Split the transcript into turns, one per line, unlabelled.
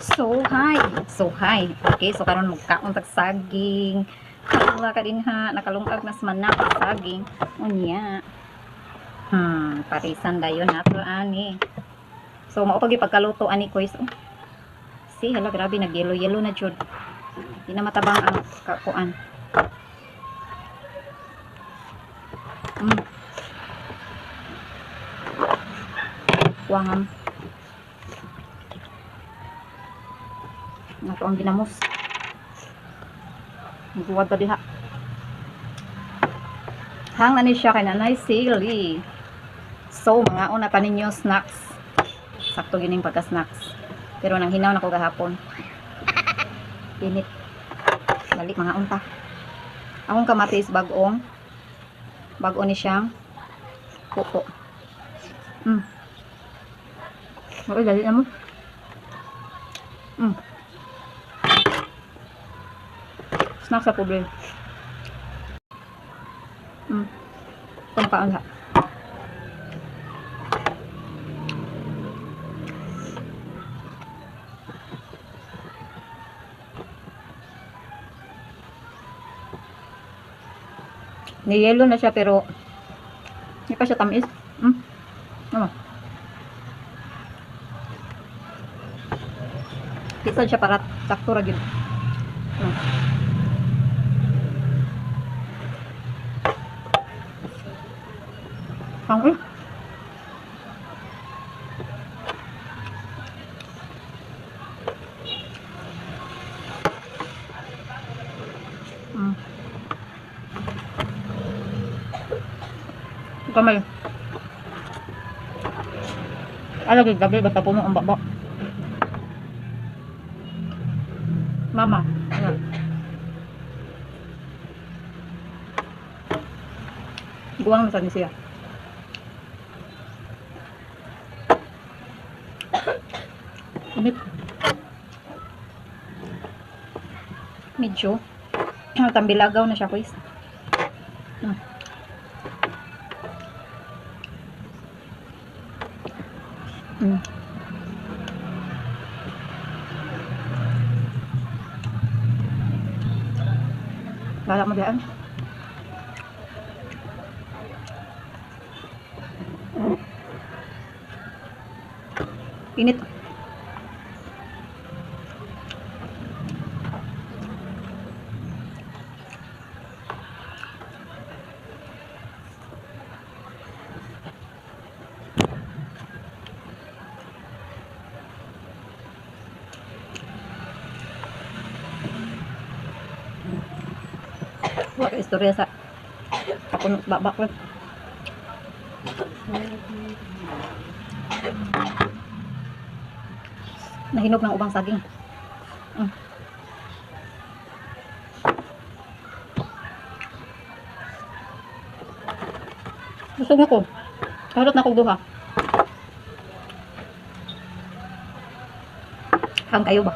So hi. Okay, so karon magkaon tag saging. Wala ka din ha, nakalungag nas man na pag saging. Unya. Parisan dayon nato ani. So mao pag ipagkaluto ani ko is. Si hala grabe nag-yellow na jud. Di na matabang ang kakuan. Wangam. Nato ang ginamos. Nagbuwad pa diha. Hang na ni siya kay nanay sili. So mga una pa ninyo snacks. Sakto yun yung pagka-snacks. Pero nang hinaw na ko gahapon. Init. Dali mga unta. Akong kamatis bagong. Bago ni siyang pupo. Okay, dali na mo. Snack sa pobre. Pangkaon ha. Ni-yellow na siya pero hindi pa siya tamis. Ano? Pisal siya para sakto ra gyud. Pang kamay. Alagay gabi basta puno ang baba. Mama. Ayan. Guwang na sa siya. Init. Medyo. Tambilagaw na siya, guys. Balak mo dyan. Init. Wala istorya sa kapunot babak ko. Nahinog ng ubang saging. Gusto na ko. Karot na ko duha. Hang kayo ba?